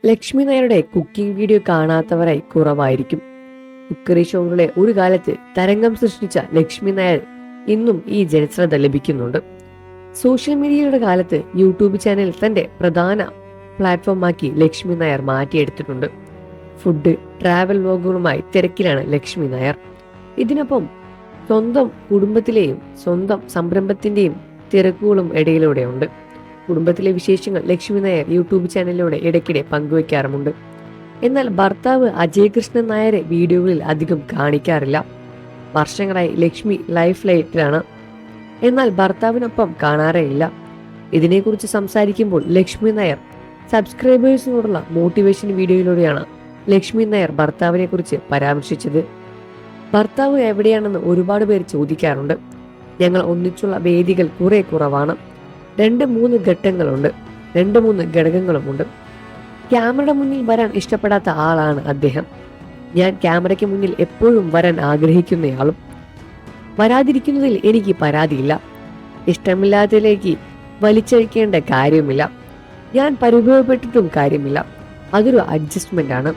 ലക്ഷ്മി നായരുടെ cooking video കാണാത്തവരായി കുറവായിരിക്കും. Cookery ഷോകളുടെ ഒരു കാലത്ത് തരംഗം സൃഷ്ടിച്ച ലക്ഷ്മി നായർ ഇന്നും ഈ ജനശ്രദ്ധ ലഭിക്കുന്നുണ്ട്. സോഷ്യൽ മീഡിയയുടെ കാലത്ത് യൂട്യൂബ് ചാനൽ തന്റെ പ്രധാന പ്ലാറ്റ്ഫോമാക്കി ലക്ഷ്മി നായർ മാറ്റിയെടുത്തിട്ടുണ്ട്. ഫുഡ്, ട്രാവൽ വ്ലോഗുകളുമായി തിരക്കിലാണ് ലക്ഷ്മി നായർ. ഇതിനൊപ്പം സ്വന്തം കുടുംബത്തിലെയും സ്വന്തം സംരംഭത്തിന്റെയും തിരക്കുകളും ഇടയിലൂടെയുണ്ട്. കുടുംബത്തിലെ വിശേഷങ്ങൾ ലക്ഷ്മി നായർ യൂട്യൂബ് ചാനലിലൂടെ ഇടയ്ക്കിടെ പങ്കുവയ്ക്കാറുമുണ്ട്. എന്നാൽ ഭർത്താവ് അജയ് കൃഷ്ണൻ നായരെ വീഡിയോകളിൽ അധികം കാണിക്കാറില്ല. വർഷങ്ങളായി ലക്ഷ്മി ലൈഫ് ലൈറ്റിലാണ്, എന്നാൽ ഭർത്താവിനൊപ്പം കാണാറേ ഇല്ല. ഇതിനെക്കുറിച്ച് സംസാരിക്കുമ്പോൾ ലക്ഷ്മി നായർ സബ്സ്ക്രൈബേഴ്സിനോടുള്ള മോട്ടിവേഷൻ വീഡിയോയിലൂടെയാണ് ലക്ഷ്മി നായർ ഭർത്താവിനെ കുറിച്ച് പരാമർശിച്ചത്. ഭർത്താവ് എവിടെയാണെന്ന് ഒരുപാട് പേർ ചോദിക്കാറുണ്ട്. ഞങ്ങൾ ഒന്നിച്ചുള്ള വേദികൾ കുറെ കുറവാണ്. 2-3 ഘട്ടങ്ങളുണ്ട്, 2-3 ഘടകങ്ങളുമുണ്ട്. ക്യാമറയുടെ മുന്നിൽ വരാൻ ഇഷ്ടപ്പെടാത്ത ആളാണ് അദ്ദേഹം. ഞാൻ ക്യാമറയ്ക്ക് മുന്നിൽ എപ്പോഴും വരാൻ ആഗ്രഹിക്കുന്നയാളും. വരാതിരിക്കുന്നതിൽ എനിക്ക് പരാതിയില്ല. ഇഷ്ടമില്ലാത്തതിലേക്ക് വലിച്ചഴിക്കേണ്ട കാര്യമില്ല. ഞാൻ പരിഭവപ്പെട്ടിട്ടും കാര്യമില്ല. അതൊരു അഡ്ജസ്റ്റ്മെന്റ് ആണ്.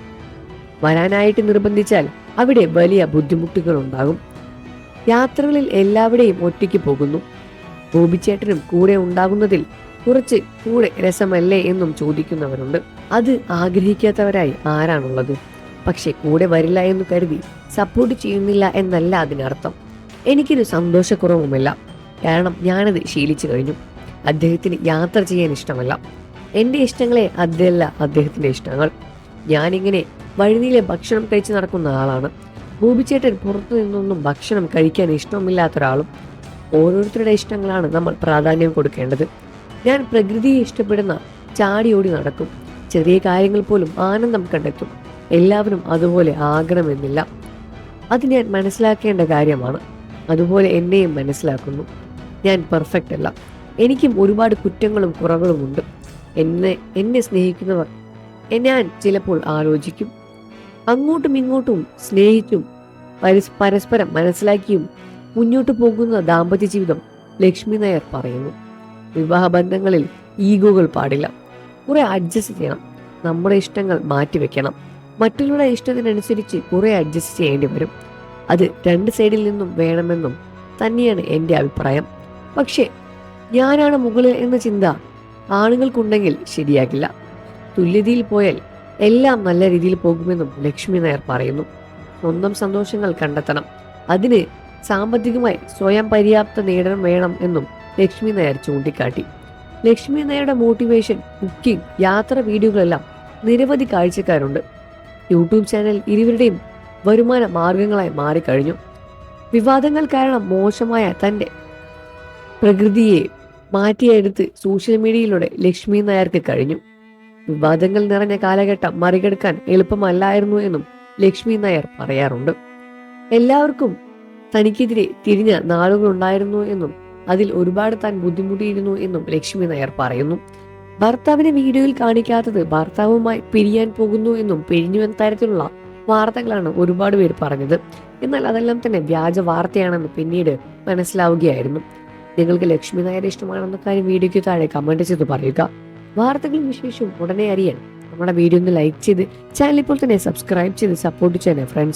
വരാനായിട്ട് നിർബന്ധിച്ചാൽ അവിടെ വലിയ ബുദ്ധിമുട്ടുകൾ ഉണ്ടാകും. യാത്രകളിൽ എല്ലാവിടെയും ഒറ്റയ്ക്ക് പോകുന്നു. ബോബിച്ചേട്ടനും കൂടെ ഉണ്ടാകുന്നതിൽ കുറച്ച് കൂടെ രസമല്ലേ എന്നും ചോദിക്കുന്നവരുണ്ട്. അത് ആഗ്രഹിക്കാത്തവരായി ആരാണുള്ളത്? പക്ഷെ കൂടെ വരില്ല എന്ന് കരുതി സപ്പോർട്ട് ചെയ്യുന്നില്ല എന്നല്ല അതിനർത്ഥം. എനിക്കൊരു സന്തോഷക്കുറവുമില്ല, കാരണം ഞാനത് ശീലിച്ചു കഴിഞ്ഞു. അദ്ദേഹത്തിന് യാത്ര ചെയ്യാൻ ഇഷ്ടമല്ല. എൻ്റെ ഇഷ്ടങ്ങളെ അതല്ല അദ്ദേഹത്തിൻ്റെ ഇഷ്ടങ്ങൾ. ഞാനിങ്ങനെ വഴിനീളെ ഭക്ഷണം കഴിച്ച് നടക്കുന്ന ആളാണ്. ബോബിച്ചേട്ടൻ പുറത്തു നിന്നൊന്നും ഭക്ഷണം കഴിക്കാൻ ഇഷ്ടമില്ലാത്ത ഒരാളും. ഓരോരുത്തരുടെ ഇഷ്ടങ്ങളാണ് നമ്മൾ പ്രാധാന്യം കൊടുക്കേണ്ടത്. ഞാൻ പ്രകൃതിയെ ഇഷ്ടപ്പെടുന്ന ചാടിയോടി നടക്കും. ചെറിയ കാര്യങ്ങൾ പോലും ആനന്ദം കണ്ടെത്തും. എല്ലാവരും അതുപോലെ ആകണമെന്നില്ല. അത് ഞാൻ മനസ്സിലാക്കേണ്ട കാര്യമാണ്. അതുപോലെ എന്നെയും മനസ്സിലാക്കുന്നു. ഞാൻ പെർഫെക്റ്റ് അല്ല. എനിക്കും ഒരുപാട് കുറ്റങ്ങളും കുറവുകളുമുണ്ട്. എന്നെ സ്നേഹിക്കുന്നവർ ഞാൻ ചിലപ്പോൾ ആലോചിക്കും. അങ്ങോട്ടും ഇങ്ങോട്ടും സ്നേഹിച്ചും പരസ്പരം മനസ്സിലാക്കിയും മുന്നോട്ട് പോകുന്ന ദാമ്പത്യ ജീവിതം ലക്ഷ്മി നായർ പറയുന്നു. വിവാഹബന്ധങ്ങളിൽ ഈഗോകൾ പാടില്ല. കുറെ അഡ്ജസ്റ്റ് ചെയ്യണം. നമ്മുടെ ഇഷ്ടങ്ങൾ മാറ്റിവെക്കണം. മറ്റുള്ളവരുടെ ഇഷ്ടത്തിനനുസരിച്ച് കുറെ അഡ്ജസ്റ്റ് ചെയ്യേണ്ടി വരും. അത് 2 സൈഡിൽ നിന്നും വേണമെന്നും തന്നെയാണ് എൻ്റെ അഭിപ്രായം. പക്ഷേ ഞാനാണ് മുകളിൽ എന്ന ചിന്ത ആണുങ്ങൾക്കുണ്ടെങ്കിൽ ശരിയാകില്ല. തുല്യതയിൽ പോയാൽ എല്ലാം നല്ല രീതിയിൽ പോകുമെന്നും ലക്ഷ്മി നായർ പറയുന്നു. സ്വന്തം സന്തോഷങ്ങൾ കണ്ടെത്തണം. അതിന് സാമ്പത്തികമായി സ്വയം പര്യാപ്ത നേടണം വേണം എന്നും ലക്ഷ്മി നായർ ചൂണ്ടിക്കാട്ടി. ലക്ഷ്മി നായരുടെ മോട്ടിവേഷൻ, കുക്കിംഗ്, യാത്ര വീഡിയോകളെല്ലാം നിരവധി കാഴ്ചക്കാരുണ്ട്. യൂട്യൂബ് ചാനൽ ഇരുവരുടെയും വരുമാന മാർഗങ്ങളായി മാറിക്കഴിഞ്ഞു. വിവാദങ്ങൾ കാരണം മോശമായ തൻ്റെ പ്രകൃതിയെ മാറ്റിയെടുത്ത് സോഷ്യൽ മീഡിയയിലൂടെ ലക്ഷ്മി നായർക്ക് കഴിഞ്ഞു. വിവാദങ്ങൾ നിറഞ്ഞ കാലഘട്ടം മറികടക്കാൻ എളുപ്പമല്ലായിരുന്നു എന്നും ലക്ഷ്മി നായർ പറയാറുണ്ട്. എല്ലാവർക്കും തനിക്കെതിരെ തിരിഞ്ഞ നാളുകളുണ്ടായിരുന്നു എന്നും അതിൽ ഒരുപാട് താൻ ബുദ്ധിമുട്ടിയിരുന്നു എന്നും ലക്ഷ്മി നായർ പറയുന്നു. ഭർത്താവിനെ വീഡിയോയിൽ കാണിക്കാത്തത് ഭർത്താവുമായി പിരിയാൻ പോകുന്നു എന്നും പിരിഞ്ഞുവെന്ന തരത്തിലുള്ള വാർത്തകളാണ് ഒരുപാട് പേര് പറഞ്ഞത്. എന്നാൽ അതെല്ലാം തന്നെ വ്യാജ വാർത്തയാണെന്ന് പിന്നീട് മനസ്സിലാവുകയായിരുന്നു. നിങ്ങൾക്ക് ലക്ഷ്മി നായരെ ഇഷ്ടമാണെന്ന കാര്യം വീഡിയോയ്ക്ക് താഴെ കമന്റ് ചെയ്ത് പറയുക. വാർത്തകളും വിശേഷവും ഉടനെ അറിയാൻ നമ്മുടെ വീഡിയോ ഒന്ന് ലൈക്ക് ചെയ്ത് ചാനൽ ഇപ്പോൾ തന്നെ സബ്സ്ക്രൈബ് ചെയ്ത് സപ്പോർട്ട് ചെയ്യണേ ഫ്രണ്ട്സ്.